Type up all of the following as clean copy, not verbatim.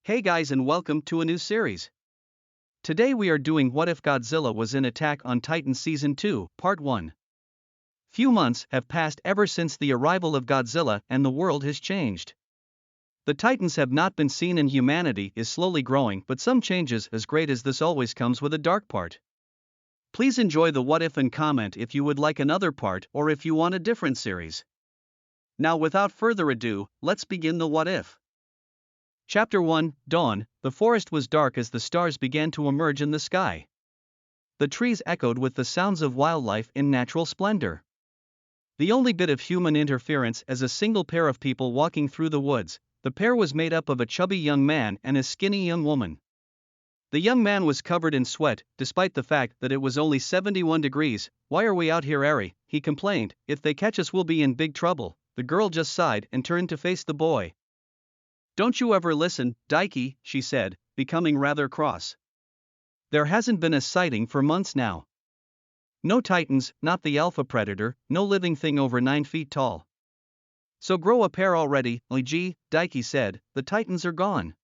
Hey guys, and welcome to a new series. Today we are doing What If Godzilla Was in Attack on Titan Season 2, Part 1. Few months have passed ever since the arrival of Godzilla and the world has changed. The Titans have not been seen and humanity is slowly growing, but some changes as great as this always comes with a dark part. Please enjoy the what if and comment if you would like another part or if you want a different series. Now without further ado, let's begin the what if. Chapter 1, Dawn. The forest was dark as the stars began to emerge in the sky. The trees echoed with the sounds of wildlife in natural splendor. The only bit of human interference as a single pair of people walking through the woods. The pair was made up of a chubby young man and a skinny young woman. The young man was covered in sweat, despite the fact that it was only 71 degrees. "Why are we out here, Eri?" he complained. "If they catch us we'll be in big trouble." The girl just sighed and turned to face the boy. "Don't you ever listen, Daiki," she said, becoming rather cross. "There hasn't been a sighting for months now. No Titans, not the alpha predator, no living thing over 9 feet tall. So grow a pair already." "Gee," Daiki said, "the Titans are gone.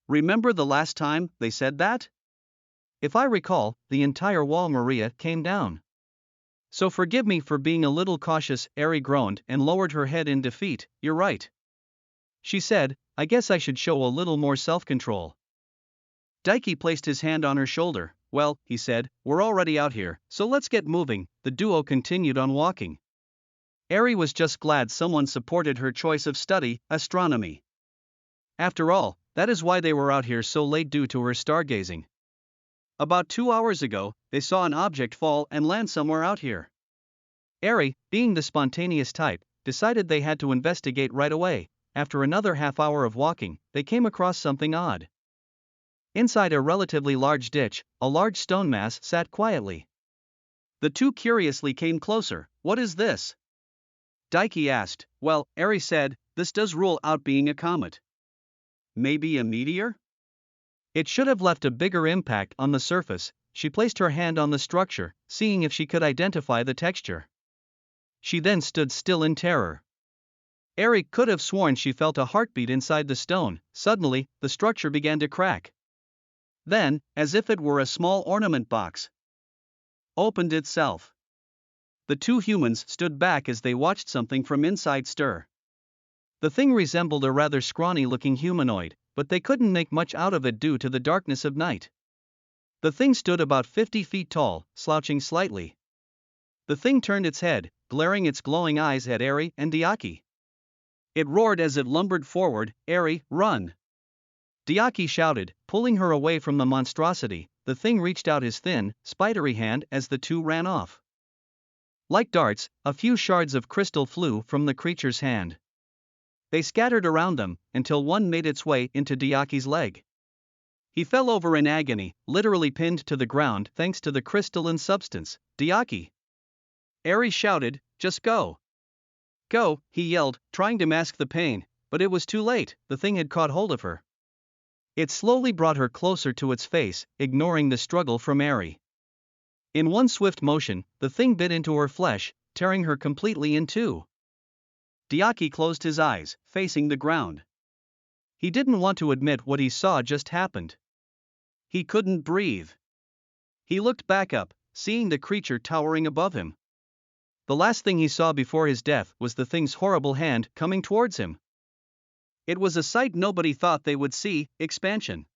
Remember the last time they said that? If I recall, the entire wall Maria came down. So forgive me for being a little cautious." Eri groaned and lowered her head in defeat. "You're right," she said, "I guess I should show a little more self-control." Daiki placed his hand on her shoulder. "Well," he said, "we're already out here, so let's get moving." The duo continued on walking. Eri was just glad someone supported her choice of study, astronomy. After all, that is why they were out here so late, due to her stargazing. About 2 hours ago, they saw an object fall and land somewhere out here. Eri, being the spontaneous type, decided they had to investigate right away. After another half hour of walking, they came across something odd. Inside a relatively large ditch, a large stone mass sat quietly. The two curiously came closer. "What is this?" Daiki asked. "Well," Eri said, "this does rule out being a comet. Maybe a meteor? It should have left a bigger impact on the surface." She placed her hand on the structure, seeing if she could identify the texture. She then stood still in terror. Eri could have sworn she felt a heartbeat inside the stone. Suddenly, the structure began to crack. Then, as if it were a small ornament box, opened itself. The two humans stood back as they watched something from inside stir. The thing resembled a rather scrawny-looking humanoid, but they couldn't make much out of it due to the darkness of night. The thing stood about 50 feet tall, slouching slightly. The thing turned its head, glaring its glowing eyes at Eri and Daiki. It roared as it lumbered forward. "Eri, run!" Daiki shouted, pulling her away from the monstrosity. The thing reached out his thin, spidery hand as the two ran off. Like darts, a few shards of crystal flew from the creature's hand. They scattered around them, until one made its way into Daiki's leg. He fell over in agony, literally pinned to the ground thanks to the crystalline substance. "Daiki!" Eri shouted, "Just go! Go!" he yelled, trying to mask the pain, but it was too late. The thing had caught hold of her. It slowly brought her closer to its face, ignoring the struggle from Eri. In one swift motion, the thing bit into her flesh, tearing her completely in two. Daiki closed his eyes, facing the ground. He didn't want to admit what he saw just happened. He couldn't breathe. He looked back up, seeing the creature towering above him. The last thing he saw before his death was the thing's horrible hand coming towards him. It was a sight nobody thought they would see: expansion.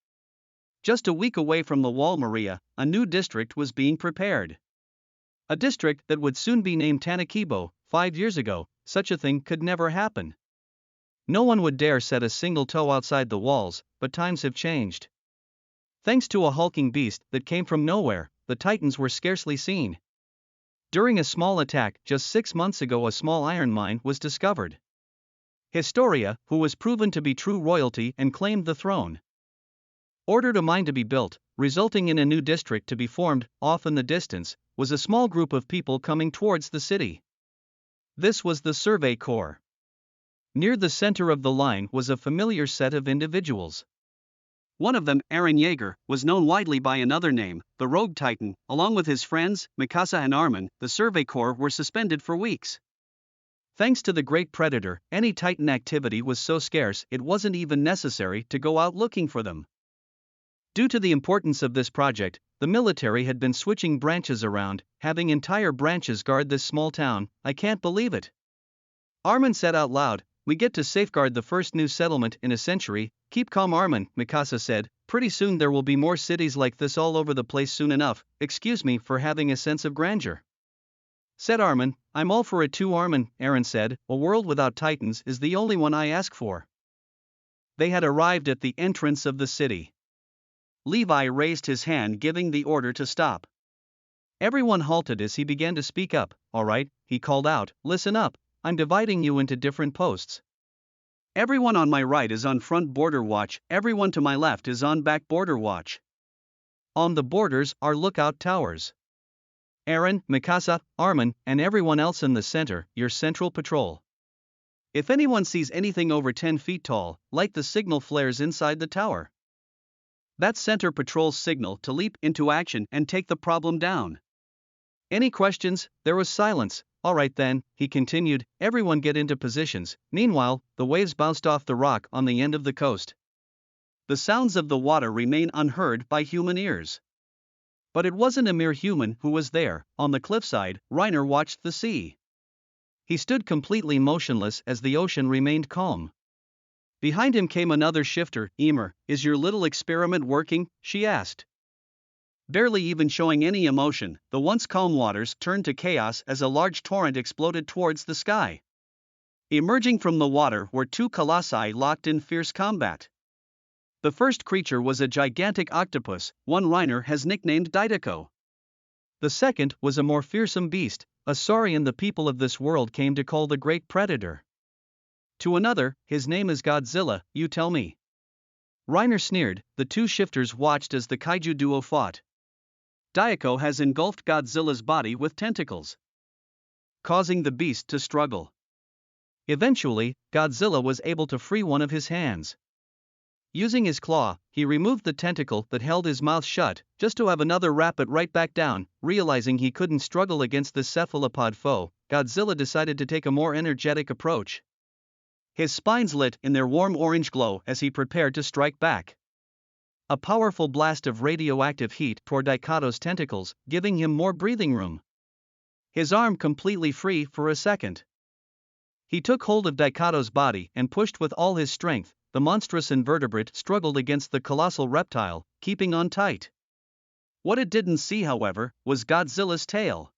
Just a week away from the Wall Maria, a new district was being prepared. A district that would soon be named Tanakibo. 5 years ago, such a thing could never happen. No one would dare set a single toe outside the walls, but times have changed. Thanks to a hulking beast that came from nowhere, the Titans were scarcely seen. During a small attack just 6 months ago, a small iron mine was discovered. Historia, who was proven to be true royalty and claimed the throne, ordered a mine to be built, resulting in a new district to be formed. Off in the distance was a small group of people coming towards the city. This was the Survey Corps. Near the center of the line was a familiar set of individuals. One of them, Erenyeager, was known widely by another name, the Rogue Titan. Along with his friends, Mikasa and Armin, the Survey Corps were suspended for weeks. Thanks to the great predator, any titan activity was so scarce it wasn't even necessary to go out looking for them. Due to the importance of this project, the military had been switching branches around, having entire branches guard this small town. I can't believe it. Armin said out loud, we get to safeguard the first new settlement in a century. Keep calm, Armin, Mikasa said. Pretty soon there will be more cities like this all over the place soon enough. Excuse me for having a sense of grandeur, said Armin. I'm all for it too, Armin, Eren said. A world without titans is the only one I ask for. They had arrived at the entrance of the city. Levi raised his hand, giving the order to stop. Everyone halted as he began to speak up. All right, he called out, listen up, I'm dividing you into different posts. Everyone on my right is on front border watch, everyone to my left is on back border watch. On the borders are lookout towers. Eren, Mikasa, Armin, and everyone else in the center, your central patrol. If anyone sees anything over 10 feet tall, light the signal flares inside the tower. That's center patrol's signal to leap into action and take the problem down. Any questions? There was silence. Alright then, he continued, everyone get into positions. Meanwhile, the waves bounced off the rock on the end of the coast. The sounds of the water remain unheard by human ears. But it wasn't a mere human who was there. On the cliffside, Reiner watched the sea. He stood completely motionless as the ocean remained calm. Behind him came another shifter. Ymir, is your little experiment working? She asked. Barely even showing any emotion, the once calm waters turned to chaos as a large torrent exploded towards the sky. Emerging from the water were two colossi locked in fierce combat. The first creature was a gigantic octopus, one Reiner has nicknamed Daidako. The second was a more fearsome beast, a saurian the people of this world came to call the Great Predator. To another, his name is Godzilla, you tell me. Reiner sneered. The two shifters watched as the kaiju duo fought. Daiko has engulfed Godzilla's body with tentacles, causing the beast to struggle. Eventually, Godzilla was able to free one of his hands. Using his claw, he removed the tentacle that held his mouth shut, just to have another wrap it right back down. Realizing he couldn't struggle against this cephalopod foe, Godzilla decided to take a more energetic approach. His spines lit in their warm orange glow as he prepared to strike back. A powerful blast of radioactive heat tore Daiko's tentacles, giving him more breathing room. His arm completely free for a second. He took hold of Daiko's body and pushed with all his strength. The monstrous invertebrate struggled against the colossal reptile, keeping on tight. What it didn't see, however, was Godzilla's tail.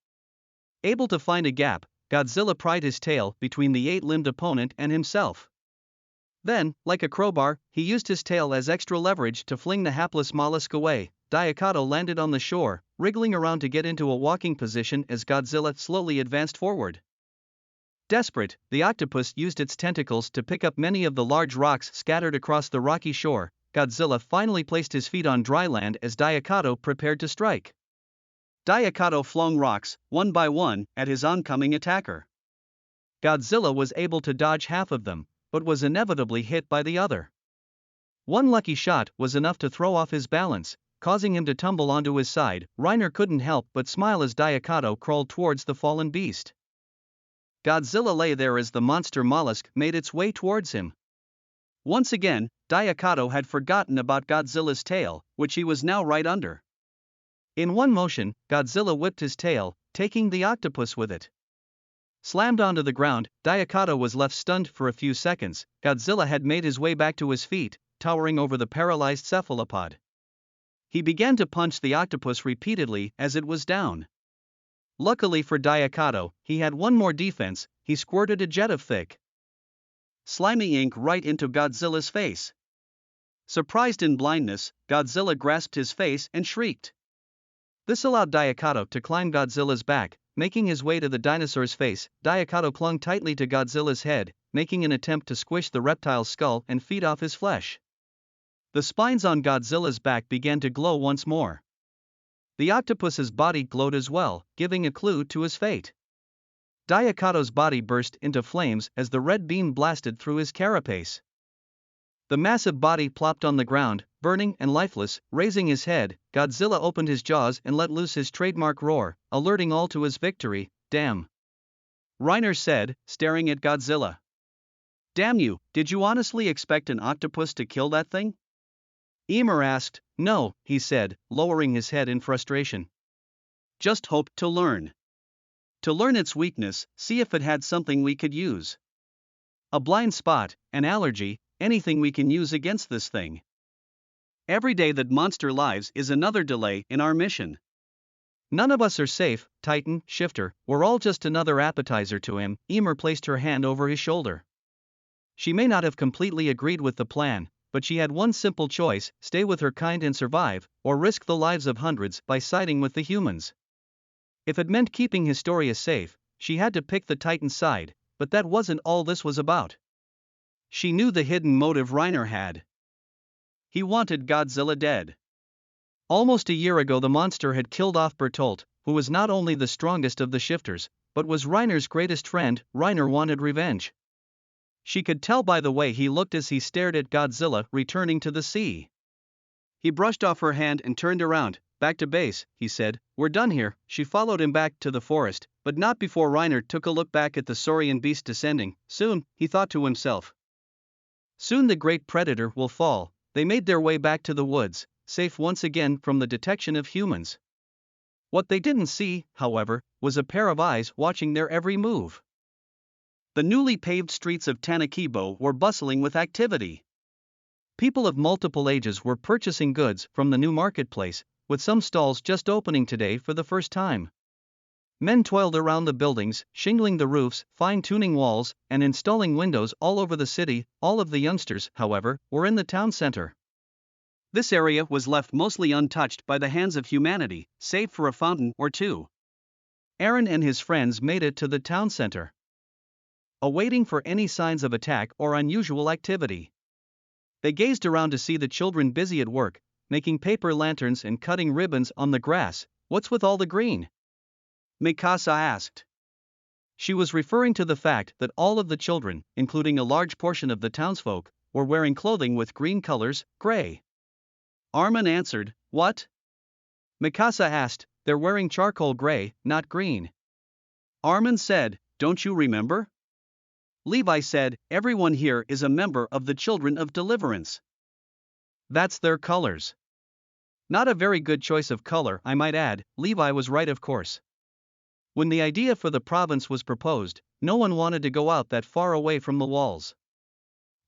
Able to find a gap, Godzilla pried his tail between the 8-limbed opponent and himself. Then, like a crowbar, he used his tail as extra leverage to fling the hapless mollusk away. Daiko landed on the shore, wriggling around to get into a walking position as Godzilla slowly advanced forward. Desperate, the octopus used its tentacles to pick up many of the large rocks scattered across the rocky shore. Godzilla finally placed his feet on dry land as Daiko prepared to strike. Daiko flung rocks, one by one, at his oncoming attacker. Godzilla was able to dodge half of them, but was inevitably hit by the other. One lucky shot was enough to throw off his balance, causing him to tumble onto his side. Reiner couldn't help but smile as Daiko crawled towards the fallen beast. Godzilla lay there as the monster mollusk made its way towards him. Once again, Daiko had forgotten about Godzilla's tail, which he was now right under. In one motion, Godzilla whipped his tail, taking the octopus with it. Slammed onto the ground, Daiko was left stunned for a few seconds. Godzilla had made his way back to his feet, towering over the paralyzed cephalopod. He began to punch the octopus repeatedly as it was down. Luckily for Daiko, he had one more defense. He squirted a jet of thick, slimy ink right into Godzilla's face. Surprised in blindness, Godzilla grasped his face and shrieked. This allowed Daiko to climb Godzilla's back, making his way to the dinosaur's face. Daiko clung tightly to Godzilla's head, making an attempt to squish the reptile's skull and feed off his flesh. The spines on Godzilla's back began to glow once more. The octopus's body glowed as well, giving a clue to his fate. Daiko's body burst into flames as the red beam blasted through his carapace. The massive body plopped on the ground, burning and lifeless. Raising his head, Godzilla opened his jaws and let loose his trademark roar, alerting all to his victory. Damn! Reiner said, staring at Godzilla. Damn you, did you honestly expect an octopus to kill that thing? Ymir asked. No, he said, lowering his head in frustration. Just hoped to learn. To learn its weakness, see if it had something we could use. A blind spot, an allergy, anything we can use against this thing. Every day that monster lives is another delay in our mission. None of us are safe, Titan, Shifter, we're all just another appetizer to him. Ymir placed her hand over his shoulder. She may not have completely agreed with the plan, but she had one simple choice: stay with her kind and survive, or risk the lives of hundreds by siding with the humans. If it meant keeping Historia safe, she had to pick the Titan's side, but that wasn't all this was about. She knew the hidden motive Reiner had. He wanted Godzilla dead. Almost a year ago the monster had killed off Bertolt, who was not only the strongest of the shifters, but was Reiner's greatest friend. Reiner wanted revenge. She could tell by the way he looked as he stared at Godzilla returning to the sea. He brushed off her hand and turned around. Back to base, he said, we're done here. She followed him back to the forest, but not before Reiner took a look back at the saurian beast descending. Soon, he thought to himself. Soon the great predator will fall. They made their way back to the woods, safe once again from the detection of humans. What they didn't see, however, was a pair of eyes watching their every move. The newly paved streets of Tanakibo were bustling with activity. People of multiple ages were purchasing goods from the new marketplace, with some stalls just opening today for the first time. Men toiled around the buildings, shingling the roofs, fine-tuning walls, and installing windows all over the city. All of the youngsters, however, were in the town center. This area was left mostly untouched by the hands of humanity, save for a fountain or two. Eren and his friends made it to the town center, awaiting for any signs of attack or unusual activity. They gazed around to see the children busy at work, making paper lanterns and cutting ribbons on the grass. What's with all the green? Mikasa asked. She was referring to the fact that all of the children, including a large portion of the townsfolk, were wearing clothing with green colors, gray. Armin answered, what? Mikasa asked, they're wearing charcoal gray, not green. Armin said, don't you remember? Levi said, everyone here is a member of the Children of Deliverance. That's their colors. Not a very good choice of color, I might add. Levi was right, of course. When the idea for the province was proposed, no one wanted to go out that far away from the walls.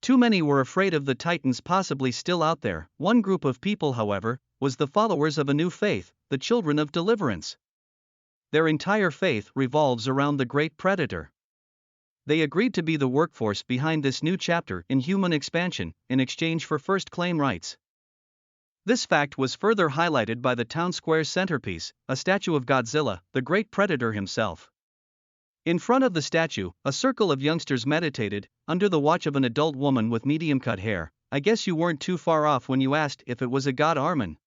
Too many were afraid of the Titans possibly still out there. One group of people, however, was the followers of a new faith, the Children of Deliverance. Their entire faith revolves around the great predator. They agreed to be the workforce behind this new chapter in human expansion, in exchange for first claim rights. This fact was further highlighted by the town square's centerpiece, a statue of Godzilla, the great predator himself. In front of the statue, a circle of youngsters meditated, under the watch of an adult woman with medium-cut hair. I guess you weren't too far off when you asked if it was a god, Armin.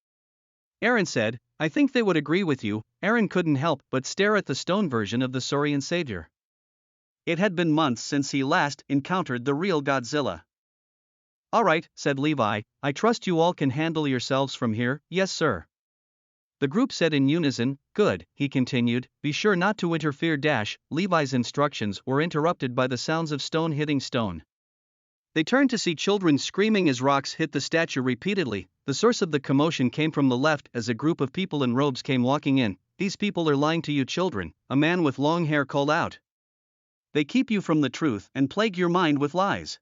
Eren said, I think they would agree with you. Eren couldn't help but stare at the stone version of the saurian savior. It had been months since he last encountered the real Godzilla. All right, said Levi, I trust you all can handle yourselves from here. Yes, sir. The group said in unison. Good, he continued, be sure not to interfere. Levi's instructions were interrupted by the sounds of stone hitting stone. They turned to see children screaming as rocks hit the statue repeatedly. The source of the commotion came from the left as a group of people in robes came walking in. These people are lying to you, children, a man with long hair called out. They keep you from the truth and plague your mind with lies.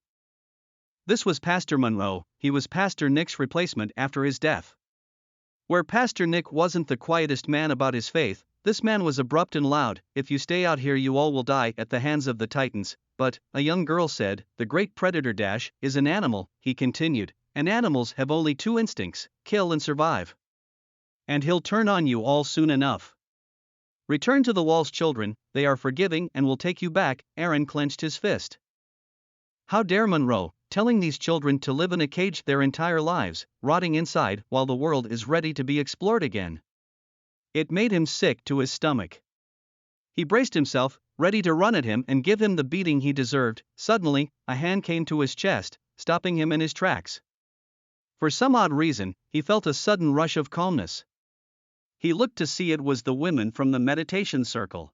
This was Pastor Monroe. He was Pastor Nick's replacement after his death. Where Pastor Nick wasn't the quietest man about his faith, this man was abrupt and loud. If you stay out here you all will die at the hands of the Titans. But, a young girl said, the great predator is an animal, he continued, and animals have only two instincts, kill and survive. And he'll turn on you all soon enough. Return to the walls, children, they are forgiving and will take you back. Eren clenched his fist. How dare Monroe, telling these children to live in a cage their entire lives, rotting inside while the world is ready to be explored again. It made him sick to his stomach. He braced himself, ready to run at him and give him the beating he deserved. Suddenly, a hand came to his chest, stopping him in his tracks. For some odd reason, he felt a sudden rush of calmness. He looked to see it was the women from the meditation circle.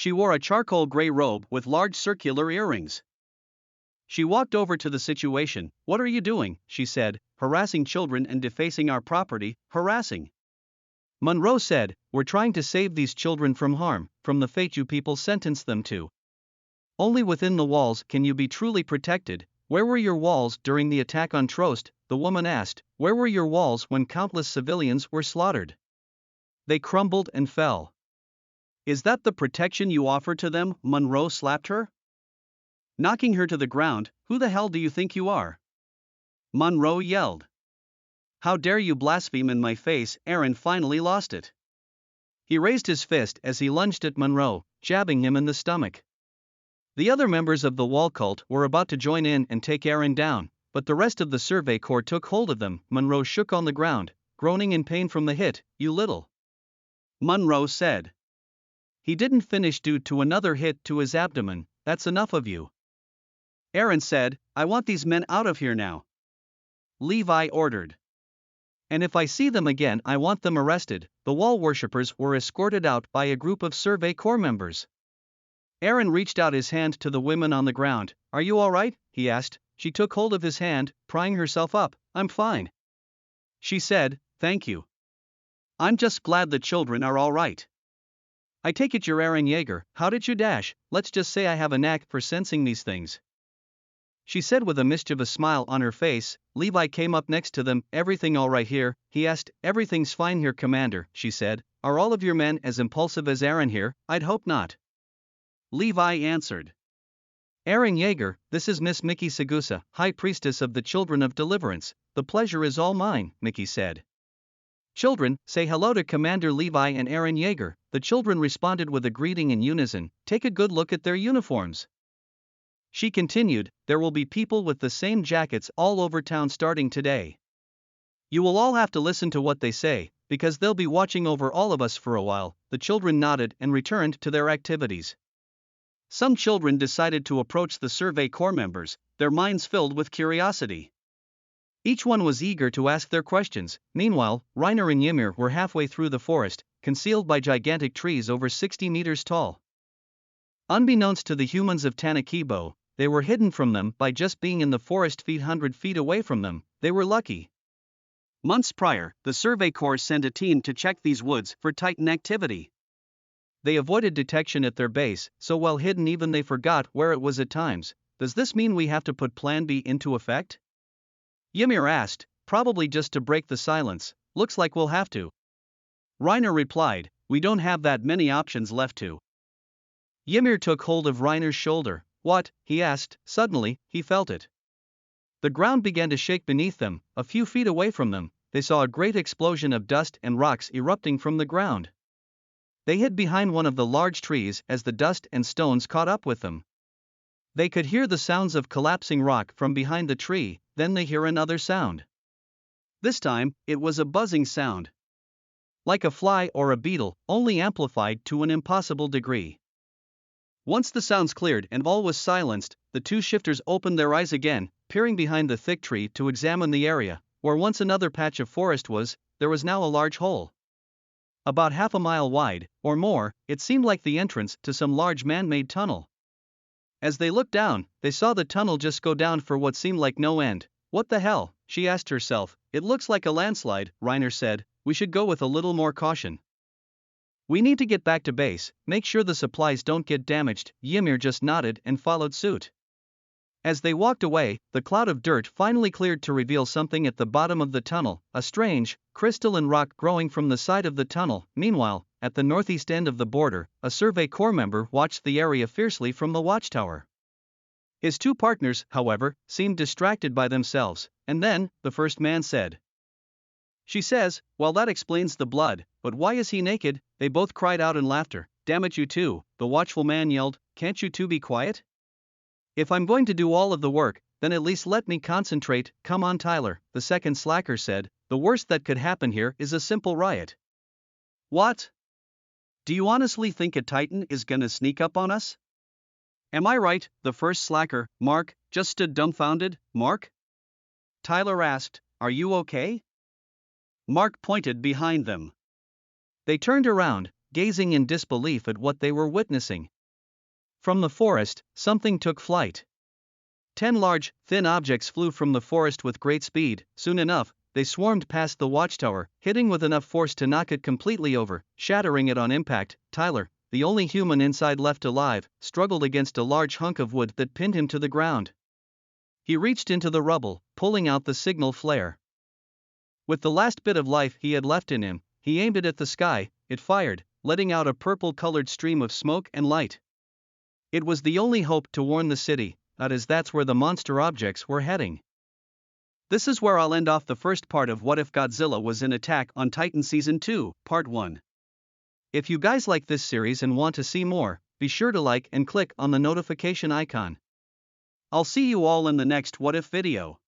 She wore a charcoal gray robe with large circular earrings. She walked over to the situation. "What are you doing?" she said. "Harassing children and defacing our property." "Harassing?" Monroe said. "We're trying to save these children from harm, from the fate you people sentenced them to. Only within the walls can you be truly protected." "Where were your walls during the attack on Trost?" the woman asked. "Where were your walls when countless civilians were slaughtered? They crumbled and fell. Is that the protection you offer to them?" Monroe slapped her, knocking her to the ground. "Who the hell do you think you are?" Monroe yelled. "How dare you blaspheme in my face?" Aaron finally lost it. He raised his fist as he lunged at Monroe, jabbing him in the stomach. The other members of the wall cult were about to join in and take Aaron down, but the rest of the Survey Corps took hold of them. Monroe shook on the ground, groaning in pain from the hit. "You little," Monroe said. He didn't finish due to another hit to his abdomen. "That's enough of you," Aaron said. "I want these men out of here now," Levi ordered. "And if I see them again, I want them arrested." The wall worshippers were escorted out by a group of Survey Corps members. Aaron reached out his hand to the women on the ground. "Are you all right?" he asked. She took hold of his hand, prying herself up. "I'm fine," she said. "Thank you. I'm just glad the children are all right." "I take it you're erenyeager. How did you dash?" "Let's just say I have a knack for sensing these things," she said with a mischievous smile on her face. Levi came up next to them. "Everything all right here?" he asked. "Everything's fine here, Commander," she said. "Are all of your men as impulsive as Aaron here?" "I'd hope not," Levi answered. "Erenyeager, this is Miss Mickey Sagusa, High Priestess of the Children of Deliverance." "The pleasure is all mine," Mickey said. "Children, say hello to Commander Levi and Erenyeager." The children responded with a greeting in unison. "Take a good look at their uniforms," she continued. "There will be people with the same jackets all over town starting today. You will all have to listen to what they say, because they'll be watching over all of us for a while." The children nodded and returned to their activities. Some children decided to approach the Survey Corps members, their minds filled with curiosity. Each one was eager to ask their questions. Meanwhile, Reiner and Ymir were halfway through the forest, concealed by gigantic trees over 60 meters tall. Unbeknownst to the humans of Tanakibo, they were hidden from them by just being in the forest 100 feet away from them. They were lucky. Months prior, the Survey Corps sent a team to check these woods for Titan activity. They avoided detection at their base, so well hidden even they forgot where it was at times. "Does this mean we have to put Plan B into effect?" Ymir asked, probably just to break the silence. "Looks like we'll have to," Reiner replied. "We don't have that many options left to." Ymir took hold of Reiner's shoulder. "What?" he asked. Suddenly, he felt it. The ground began to shake beneath them. A few feet away from them, they saw a great explosion of dust and rocks erupting from the ground. They hid behind one of the large trees as the dust and stones caught up with them. They could hear the sounds of collapsing rock from behind the tree. Then they hear another sound. This time, it was a buzzing sound, like a fly or a beetle, only amplified to an impossible degree. Once the sounds cleared and all was silenced, the two shifters opened their eyes again, peering behind the thick tree to examine the area. Where once another patch of forest was, there was now a large hole. About half a mile wide, or more, it seemed like the entrance to some large man-made tunnel. As they looked down, they saw the tunnel just go down for what seemed like no end. "What the hell?" she asked herself. "It looks like a landslide," Reiner said. "We should go with a little more caution. We need to get back to base, make sure the supplies don't get damaged." Ymir just nodded and followed suit. As they walked away, the cloud of dirt finally cleared to reveal something at the bottom of the tunnel, a strange, crystalline rock growing from the side of the tunnel. Meanwhile, at the northeast end of the border, a Survey Corps member watched the area fiercely from the watchtower. His two partners, however, seemed distracted by themselves, and then, the first man said, "She says, well, that explains the blood, but why is he naked?" They both cried out in laughter. "Damn it, you two," the watchful man yelled, "can't you two be quiet? If I'm going to do all of the work, then at least let me concentrate." "Come on, Tyler," the second slacker said, "the worst that could happen here is a simple riot." "What? Do you honestly think a Titan is gonna sneak up on us?" "Am I right?" the first slacker, Mark, just stood dumbfounded. "Mark?" Tyler asked, "Are you okay?" Mark pointed behind them. They turned around. gazing in disbelief at what they were witnessing. From the forest, something took flight. 10 large, thin objects flew from the forest with great speed. Soon enough, they swarmed past the watchtower, hitting with enough force to knock it completely over, shattering it on impact. Tyler, the only human inside left alive, struggled against a large hunk of wood that pinned him to the ground. He reached into the rubble, pulling out the signal flare. With the last bit of life he had left in him, he aimed it at the sky. It fired, letting out a purple-colored stream of smoke and light. It was the only hope to warn the city, as that's where the monster objects were heading. This is where I'll end off the first part of What If Godzilla Was in Attack on Titan Season 2, Part 1. If you guys like this series and want to see more, be sure to like and click on the notification icon. I'll see you all in the next What If video.